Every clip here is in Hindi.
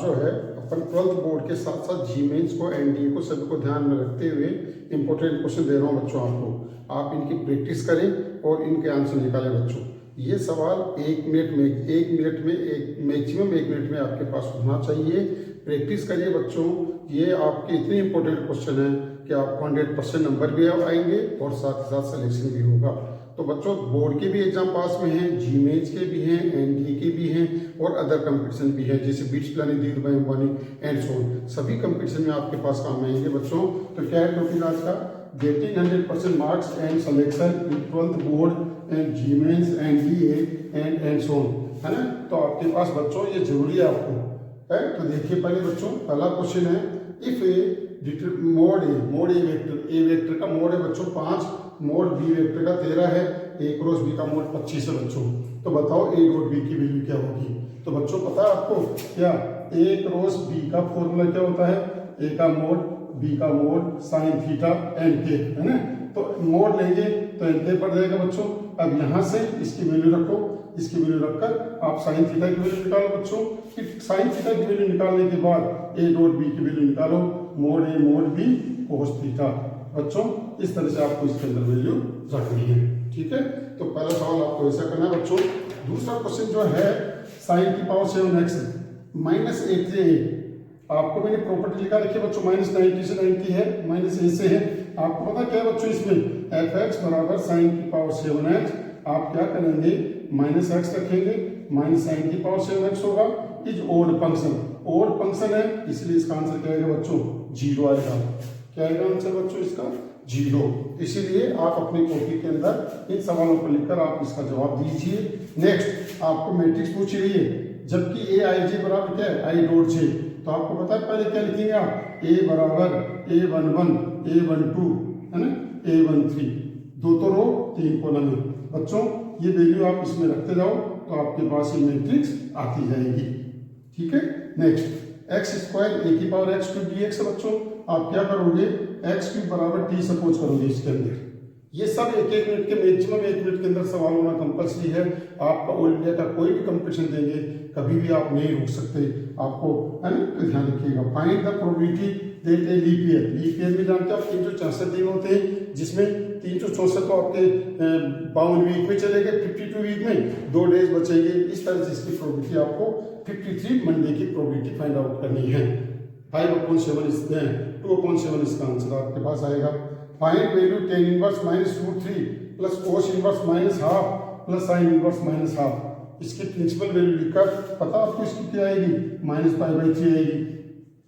जो है अपन 12th बोर्ड के साथ साथ जी मेंस को, एनडीए को, सभी को ध्यान में रखते हुए इंपॉर्टेंट क्वेश्चन दे रहा हूँ बच्चों आपको। आप इनकी प्रैक्टिस करें और इनके आंसर निकालें बच्चों। ये सवाल 1 मिनट में मैक्सिमम 1 मिनट में आपके पास होना चाहिए। प्रैक्टिस करिए बच्चों। ये आपके इतने इंपॉर्टेंट क्वेश्चन हैं कि आपको 100% नंबर भी आएंगे और साथ ही साथ सिलेक्शन भी होगा। तो बच्चों बोर्ड के भी एग्जाम पास में हैं, जी मेंस के भी हैं, एनडीए के भी हैं और अदर कंपटीशन भी है जैसे बिट्स प्लानिंग, धीर भाई अंबानी एंड सो ऑन। सभी कंपटीशन में आपके पास काम आएंगे बच्चों। तो क्या है टॉपिक आज का? Getting 100% marks and selection in 12th board and JEE mains, NDA and so on, है ना। तो आपके पास बच्चों ये जरूरी है आपको, है। तो देखिए पहले बच्चों पहला क्वेश्चन है, if A mode A vector का मोड है बच्चों 5, मोड बी वेक्टर का 13 है, ए क्रॉस बी का मोड 25 है बच्चों। तो बताओ ए डॉट बी की वैल्यू क्या होगी? तो बच्चों पता है आपको क्या? ए क्रॉस बी का फॉर्मूला क्या होता है? ए का मोड, बी का मोड, साइन थीटा एन के, है ना। तो मोड लेंगे तो एन के पड़ जाएगा बच्चों। अब यहाँ से इसकी वैल्यू रखो, इसकी वैल्यू रखकर आप साइन थीटा की वैल्यू निकालो बच्चों। फिर साइन थीटा की वैल्यू निकालने के बाद ए डॉट बी की वैल्यू निकालो, मोड ए मोड बी कोस थीटा। बच्चों इस तरह से आपको इसके अंदर वैल्यू रखनी है, ठीक है। तो पहला सवाल आपको ऐसा करना है बच्चों। दूसरा क्वेश्चन जो है साइन की पावर 7x माइनस 8 से a, आपको मैंने प्रॉपर्टी लिखा रखी है बच्चों, माइनस 90 से 90 है, माइनस a से है। आपको पता क्या है बच्चों इसमें? fx बराबर साइन की पावर 7x, आप क्या करेंगे? माइनस x रखेंगे, माइनस साइन की पावर 7x होगा। Is odd function, odd function है इसलिए इसका आंसर क्या आएगा बच्चों? 0 आएगा। क्या आएगा आंसर बच्चों इसका? 0। इसीलिए आप अपनी कॉपी के अंदर इन सवालों को लिखकर आप इसका जवाब दीजिए। नेक्स्ट आपको मैट्रिक्स पूछ रही है, जबकि ए आई जे बराबर क्या है? I dot J. तो आपको पता है पहले क्या लिखेंगे आप? ए बराबर A11, A12, है ना, A13, 2 तो रो 3 कॉलम है बच्चों। ये वैल्यू आप इसमें रखते जाओ तो आपके पास ये मैट्रिक्स आती जाएगी, ठीक है। नेक्स्ट एक्स स्क्वायर ए की पावर एक्स क्यूब dx है बच्चों। आप क्या करोगे? एक्स क्यूब बराबर टी सपोज करोगे इसके अंदर। ये सब 1-1 मिनट के, मैक्सिमम 1 मिनट के अंदर सवाल होना कंपल्सरी है। आपका ऑल इंडिया का कोई भी कंपटीशन देंगे कभी भी आप नहीं रुक सकते, आपको, है ना। तो ध्यान रखिएगा। Find the probability that a leap year में जानते हैं आप 364 दिन होते हैं, जिसमें 364 तो आपके 52 वीक में चले गए, 52 वीक में 2 डेज बचेंगे। इस तरह से इसकी प्रोबेबिलिटी आपको 53 मंडे की प्रोबेबिलिटी फाइंड आउट करनी है। 5/7 2/7 इसका आंसर आपके पास आएगा। Find value tan inverse minus root 3 plus cos inverse minus half plus sine inverse minus half. इसकी प्रिंसिपल वैल्यू लिखकर पता आपको इसकी क्या आएगी? माइनस π/3 आएगी।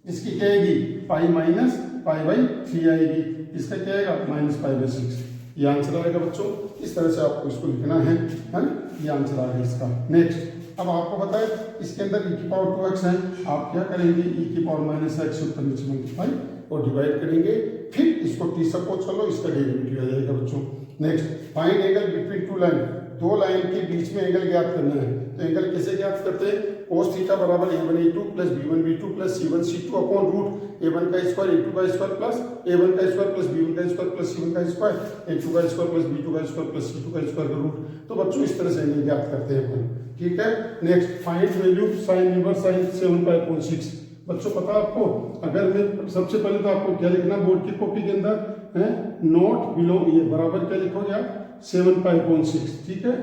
इसकी क्या आएगी? पाई माइनस π/3 आएगी। इसका क्या आएगा? माइनस π/6। ये आंसर आएगा बच्चों। इस तरह से आपको इसको लिखना है ना। ये आंसर आ गया इसका। नेक्स्ट अब आपको पता है इसके अंदर e की पावर 2x है। आप क्या करेंगे? e की पावर माइनस x ऊपर नीचे मल्टीप्लाई और डिवाइड करेंगे, फिर इसको टी सपोज चलो, इसका डेरिवेटिव आ जाएगा बच्चों। Next find angle between 2 line, 2 line के बीच में एंगल ज्ञात करना है। तो एंगल कैसे ज्ञात करते हैं? cos थीटा बराबर a1a2 plus b1b2 plus c1c2 upon root a1 का स्क्वायर a2 का स्क्वायर प्लस a1 का स्क्वायर प्लस b1 का स्क्वायर प्लस c1 का स्क्वायर a2 का स्क्वायर प्लस b2 का स्क्वायर प्लस c2 का स्क्वायर का रूट। तो बच्चों इस तरह से एंगल ज्ञात करते हैं अपन, ठीक है। Next find value sine inverse sine 7π/6। बच्चों पता आपको, अगर मैं सबसे पहले तो आपको क्या लिखना बोर्ड की कॉपी के अंदर है? नोट बिलोंग, ये बराबर क्या लिखोगे आप? 7π/6, ठीक है।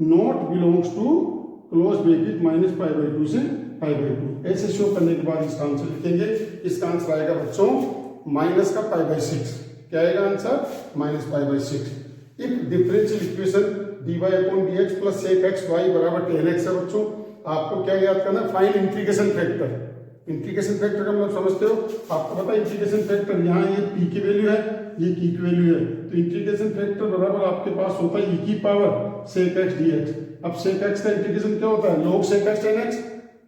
Not belongs to close bracket minus π/2 से π/2। ऐसे शो करने के बाद इसका आंसर लिखेंगे। इसका आंसर आएगा बच्चों माइनस का π/6। क्या आएगा answer? Minus π/6। If differential equation dy/dx plus sec xy बराबर 10x है बच्चों। आपको क्या याद करना? Find integration factor. Integration factor का मतलब समझते हो? आपको पता है इंटीग्रेशन फैक्टर, यहाँ ये p की वैल्यू है, ये q की वैल्यू है। तो इंटीग्रेशन फैक्टर बराबर आपके पास होता है e की पावर sec x dx। अब sec x का इंटीग्रेशन क्या होता है? log sec x tan x,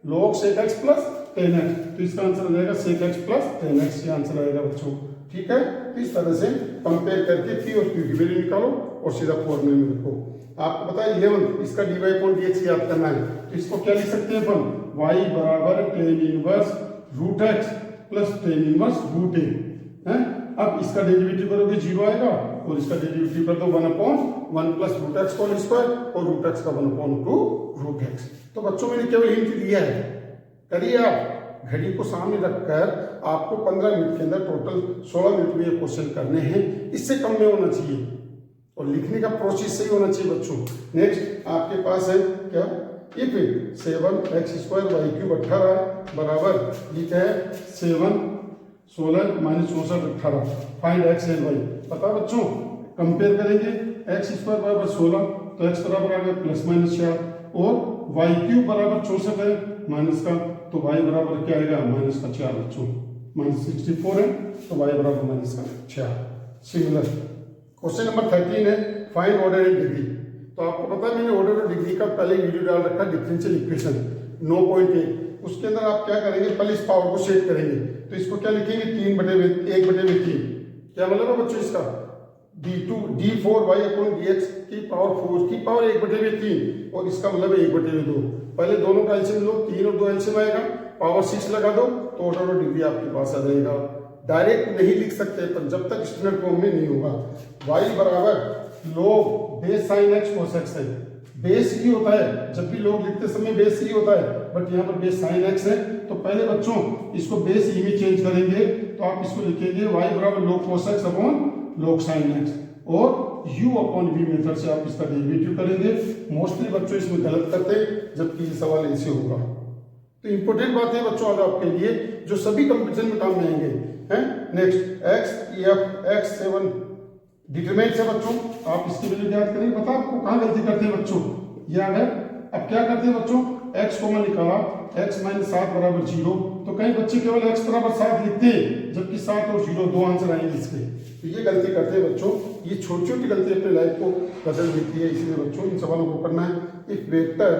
log sec x plus tan x। तो इसका आंसर आ जाएगा sec x plus tan x। ये आंसर आएगा बच्चों, ठीक है। इस तरह से कंपेयर करके p और q की वैल्यू निकालो और सीधा फॉर्मूले में लिखो। आपको पता है 11 इसका dy/dx याद करना है। तो इसको क्या लिख सकते हैं अपन? y बराबर tan inverse root x plus tan inverse root a है। अब इसका डेरिवेटिव करोगे 0 आएगा और इसका डेरिवेटिव कर दो 1/1 plus root x whole square और रूट x का 1/2 रूट x। तो बच्चों मैंने केवल हिंट दिया है, करिए आप। घड़ी को सामने रखकर आपको 15 मिनट के अंदर टोटल 16 मिनट में ये क्वेश्चन करने हैं, इससे कम में होना चाहिए और लिखने का प्रोसेस सही होना चाहिए बच्चों। नेक्स्ट आपके पास है क्या, इफ 7x² y³ 18 बराबर ये क्या है 7 16 minus 64 18, find x and y। पता बच्चों, कंपेयर करेंगे x² बराबर 16 तो x बराबर आ गया प्लस माइनस 4 और y³ बराबर 64 है माइनस का, तो y बराबर क्या आएगा माइनस का 4 बच्चों, माइनस 64 है तो y बराबर माइनस का 4। सिमिलर क्वेश्चन नंबर 13 है फाइंड ऑर्डर एंड डिग्री। तो आपको पता है मैंने ऑर्डर और डिग्री का पहले वीडियो डाल रखा डिफरेंशियल इक्वेशन 9.1, उसके अंदर आप क्या करेंगे पहले इस पावर को सेट करेंगे, तो इसको क्या लिखेंगे 3/1/3। क्या मतलब है बच्चों इसका d4y/dx की पावर 4 की पावर 1/3 और इसका मतलब है 1/2। पहले दोनों का एलसीएम लो, 3 और 2 एलसीएम आएगा, पावर 6 लगा दो तो ऑर्डर और डिग्री आपके पास आ जाएगा। डायरेक्ट नहीं लिख सकते पर जब तक स्टैंडर्ड फॉर्म में नहीं होगा। y बराबर log base sine x cos x है, बेस ही होता है, जब भी लोग लिखते समय बेस ही होता है, बट यहाँ पर बेस साइन x है तो पहले बच्चों इसको बेस ई में चेंज करेंगे, तो आप इसको लिखेंगे y बराबर log cos x upon log sin x और u अपॉन v मेथड से आप इसका डेरिवेटिव करेंगे। मोस्टली बच्चों इसमें गलत करते हैं जबकि ये सवाल ऐसे होगा। तो इंपॉर्टेंट बात है बच्चों आज आपके लिए जो सभी कंपटीशन में काम में आएंगे हैं। नेक्स्ट x7 डिटरमिनेंट है बच्चों, आप इसकी वैल्यू याद करेंगे। पता आपको कहाँ गलती करते हैं बच्चों, ये आ गया। अब क्या करते हैं बच्चों, x कॉमन निकाला, x - 7 बराबर 0, तो कई बच्चे केवल x बराबर 7 लिखते हैं जबकि 7 और 0 दो आंसर आएंगे इसके। तो ये गलती करते हैं बच्चों, ये छोटी छोटी गलती अपने लाइफ को बदल देती है, इसलिए बच्चों इन सवालों को करना है। एक वेक्टर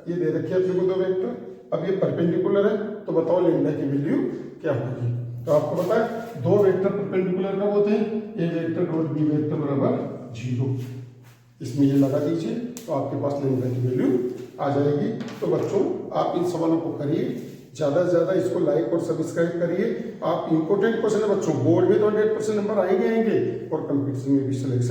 ये दे रखी है अपने को 2 वेक्टर, अब ये परपेंडिकुलर है तो बताओ लैम्डा की वैल्यू क्या होगी। तो आपको पता है 2 वेक्टर परपेंडिकुलर कब होते हैं, ए वेक्टर डॉट बी वेक्टर बराबर 0, इसमें ये लगा दीजिए तो आपके पास लैम्डा की वैल्यू आ जाएगी। तो बच्चों आप इन सवालों को करिए, ज़्यादा से ज़्यादा इसको लाइक और सब्सक्राइब करिए। आप इंपॉर्टेंट क्वेश्चन है बच्चों, बोर्ड में तो 100% नंबर आएंगे और कंपटीशन में भी सिलेक्शन